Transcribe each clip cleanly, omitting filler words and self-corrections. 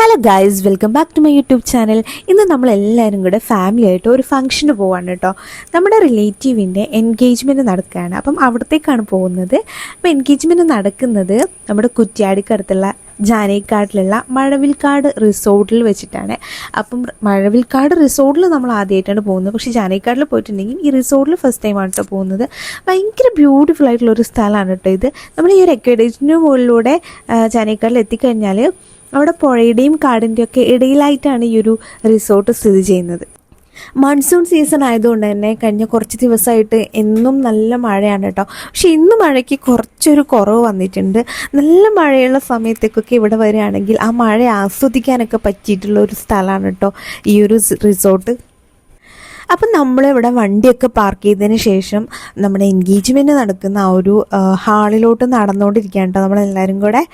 Hello guys, welcome back to my YouTube channel. ഇന്ന് നമ്മളെല്ലാവരും കൂടെ ഫാമിലി ആയിട്ട് ഒരു ഫംഗ്ഷന് പോവാണ് കേട്ടോ. നമ്മുടെ റിലേറ്റീവിൻ്റെ എൻഗേജ്മെൻറ്റ് നടക്കുകയാണ്. അപ്പം അവിടത്തേക്കാണ് പോകുന്നത്. അപ്പോൾ എൻഗേജ്മെൻറ്റ് നടക്കുന്നത് നമ്മുടെ കുറ്റ്യാടിക്കടുത്തുള്ള ജാനേക്കാട്ടിലുള്ള മഴവിൽക്കാട് റിസോർട്ടിൽ വെച്ചിട്ടാണ്. അപ്പം മഴവിൽക്കാട് റിസോർട്ടിൽ നമ്മൾ ആദ്യമായിട്ടാണ് പോകുന്നത്. പക്ഷേ ജാനേക്കാട്ടിൽ പോയിട്ടുണ്ടെങ്കിൽ ഈ റിസോർട്ടിൽ ഫസ്റ്റ് ടൈമാണ് കേട്ടോ പോകുന്നത്. ഭയങ്കര ബ്യൂട്ടിഫുൾ ആയിട്ടുള്ളൊരു സ്ഥലമാണ് കേട്ടോ ഇത്. നമ്മൾ ഈ ഒരു എക്വഡേറ്റിന് മുകളിലൂടെ ജാനേക്കാട്ടിൽ എത്തിക്കഴിഞ്ഞാൽ അവിടെ പുഴയുടെയും കാടിൻ്റെയും ഒക്കെ ഇടയിലായിട്ടാണ് ഈ ഒരു റിസോർട്ട് സ്ഥിതി ചെയ്യുന്നത്. മൺസൂൺ സീസൺ ആയതുകൊണ്ട് തന്നെ കഴിഞ്ഞ കുറച്ച് ദിവസമായിട്ട് എന്നും നല്ല മഴയാണ് കേട്ടോ. പക്ഷെ ഇന്ന് മഴയ്ക്ക് കുറച്ചൊരു കുറവ് വന്നിട്ടുണ്ട്. നല്ല മഴയുള്ള സമയത്തേക്കൊക്കെ ഇവിടെ വരികയാണെങ്കിൽ ആ മഴ ആസ്വദിക്കാനൊക്കെ പറ്റിയിട്ടുള്ള ഒരു സ്ഥലമാണ് കേട്ടോ ഈ ഒരു റിസോർട്ട്. അപ്പം നമ്മളിവിടെ വണ്ടിയൊക്കെ പാർക്ക് ചെയ്തതിന് ശേഷം നമ്മുടെ എൻഗേജ്മെൻറ്റ് നടക്കുന്ന ആ ഒരു ഹാളിലോട്ട് നടന്നുകൊണ്ടിരിക്കുകയാണ് കേട്ടോ നമ്മളെല്ലാവരും കൂടെ.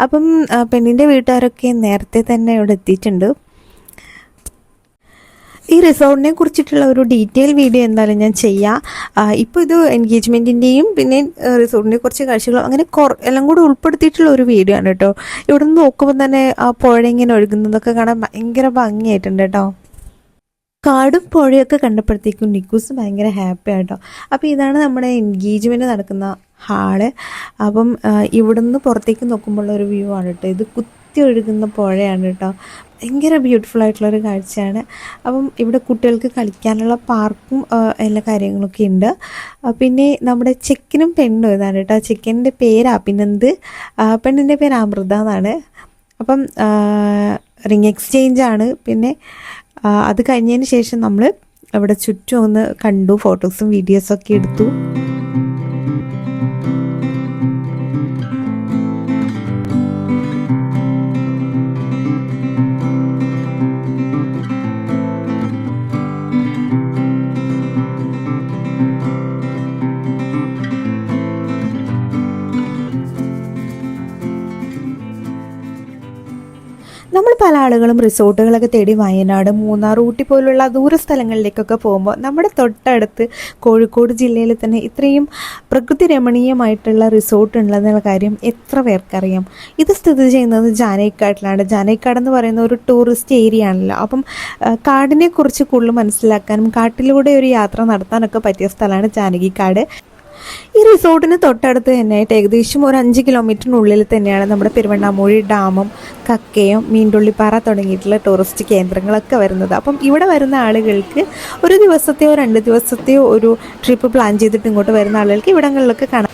അപ്പം പെണ്ണിൻ്റെ വീട്ടുകാരൊക്കെ നേരത്തെ തന്നെ ഇവിടെ എത്തിയിട്ടുണ്ട്. ഈ റിസോർട്ടിനെ കുറിച്ചിട്ടുള്ള ഒരു ഡീറ്റെയിൽ വീഡിയോ എന്തായാലും ഞാൻ ചെയ്യാം. ഇപ്പോൾ ഇത് എൻഗേജ്മെൻറ്റിൻ്റെയും പിന്നെ റിസോർട്ടിൻ്റെ കുറച്ച് കാഴ്ചകളും അങ്ങനെ എല്ലാം കൂടി ഉൾപ്പെടുത്തിയിട്ടുള്ള ഒരു വീഡിയോ ആണ് കേട്ടോ. ഇവിടെ നിന്ന് നോക്കുമ്പോൾ തന്നെ ആ പുഴ ഇങ്ങനെ ഒഴുകുന്നതൊക്കെ കാണാൻ ഭയങ്കര ഭംഗിയായിട്ടുണ്ട് കേട്ടോ. കാടും പുഴയൊക്കെ കണ്ടപ്പോഴത്തേക്കും നിക്കൂസ് ഭയങ്കര ഹാപ്പി ആയിട്ടോ. അപ്പോൾ ഇതാണ് നമ്മുടെ എൻഗേജ്മെൻറ്റ് നടക്കുന്ന ഹാള്. അപ്പം ഇവിടുന്ന് പുറത്തേക്ക് നോക്കുമ്പോഴുള്ള ഒരു വ്യൂ ആണ് കേട്ടോ. ഇത് കുത്തി ഒഴുകുന്ന പുഴയാണ് കേട്ടോ. ഭയങ്കര ബ്യൂട്ടിഫുൾ ആയിട്ടുള്ളൊരു കാഴ്ചയാണ്. അപ്പം ഇവിടെ കുട്ടികൾക്ക് കളിക്കാനുള്ള പാർക്കും എല്ലാ കാര്യങ്ങളൊക്കെ ഉണ്ട്. പിന്നെ നമ്മുടെ ചെക്കനും പെണ്ണും ഇതാണ് കേട്ടോ. ചെക്കൻ്റെ പേര് അഭിനന്ദ്, പെണ്ണിൻ്റെ പേര് അമൃത എന്നാണ്. അപ്പം റിംഗ് എക്സ്ചേഞ്ച് ആണ്. പിന്നെ അത് കഴിഞ്ഞതിന് ശേഷം നമ്മൾ അവിടെ ചുറ്റും ഒന്ന് കണ്ടു, ഫോട്ടോസും വീഡിയോസൊക്കെ എടുത്തു. നമ്മൾ പല ആളുകളും റിസോർട്ടുകളൊക്കെ തേടി വയനാട്, മൂന്നാർ, ഊട്ടി പോലുള്ള ദൂര സ്ഥലങ്ങളിലേക്കൊക്കെ പോകുമ്പോൾ നമ്മുടെ തൊട്ടടുത്ത് കോഴിക്കോട് ജില്ലയിൽ തന്നെ ഇത്രയും പ്രകൃതി രമണീയമായിട്ടുള്ള റിസോർട്ട് ഉള്ളതെന്നുള്ള കാര്യം എത്ര പേർക്കറിയാം? ഇത് സ്ഥിതി ചെയ്യുന്നത് ജാനേക്കാട്ടിലാണ്. ജാനേക്കാട് എന്ന് പറയുന്ന ഒരു ടൂറിസ്റ്റ് ഏരിയ ആണല്ലോ. അപ്പം കാടിനെ കുറിച്ച് കൂടുതൽ മനസ്സിലാക്കാനും കാട്ടിലൂടെ ഒരു യാത്ര നടത്താനൊക്കെ പറ്റിയ സ്ഥലമാണ് ജാനകിക്കാട്. ഈ റിസോർട്ടിന് തൊട്ടടുത്ത് തന്നെയായിട്ട് ഏകദേശം ഒരു 5 കിലോമീറ്ററിനുള്ളിൽ തന്നെയാണ് നമ്മുടെ പെരുവണ്ണാമൂഴി ഡാമും കക്കയം, മീൻതുള്ളിപ്പാറ തുടങ്ങിയിട്ടുള്ള ടൂറിസ്റ്റ് കേന്ദ്രങ്ങളൊക്കെ വരുന്നത്. അപ്പം ഇവിടെ വരുന്ന ആളുകൾക്ക് ഒരു ദിവസത്തെയോ 2 ദിവസത്തെയോ ഒരു ട്രിപ്പ് പ്ലാൻ ചെയ്തിട്ട് ഇങ്ങോട്ട് വരുന്ന ആളുകൾക്ക് ഇവിടങ്ങളിലൊക്കെ കാണാം.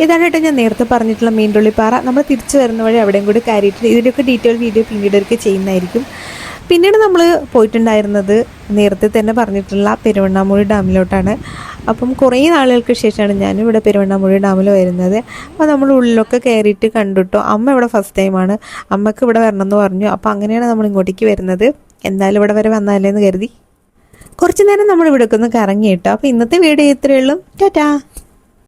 ഇതാണ് കേട്ടോ ഞാൻ നേരത്തെ പറഞ്ഞിട്ടുള്ള മീൻതുള്ളിപ്പാറ. നമ്മൾ തിരിച്ചു വരുന്ന വഴി അവിടെയും കൂടി കയറിയിട്ടുണ്ട്. ഇതിൻ്റെയൊക്കെ ഡീറ്റെയിൽ വീഡിയോ പിന്നീടൊക്കെ ചെയ്യുന്നതായിരിക്കും. പിന്നീട് നമ്മൾ പോയിട്ടുണ്ടായിരുന്നത് നേരത്തെ തന്നെ പറഞ്ഞിട്ടുള്ള പെരുവണ്ണാമൂഴി ഡാമിലോട്ടാണ്. അപ്പം കുറേ നാളുകൾക്ക് ശേഷമാണ് ഞാനും ഇവിടെ പെരുവണ്ണാമൂഴി ഡാമിൽ വരുന്നത്. അപ്പോൾ നമ്മൾ ഉള്ളിലൊക്കെ കയറിയിട്ട് കണ്ടിട്ടോ. അമ്മ ഇവിടെ ഫസ്റ്റ് ടൈമാണ്, അമ്മക്ക് ഇവിടെ വരണമെന്ന് പറഞ്ഞു. അപ്പോൾ അങ്ങനെയാണ് നമ്മൾ ഇങ്ങോട്ടേക്ക് വരുന്നത്. എന്തായാലും ഇവിടെ വരെ വന്നാലേന്ന് കരുതി കുറച്ച് നേരം നമ്മൾ ഇവിടെ ഒന്ന് കറങ്ങി കേട്ടോ. അപ്പോൾ ഇന്നത്തെ വീഡിയോ ഇത്രയേ ഉള്ളൂ. ടാറ്റാ.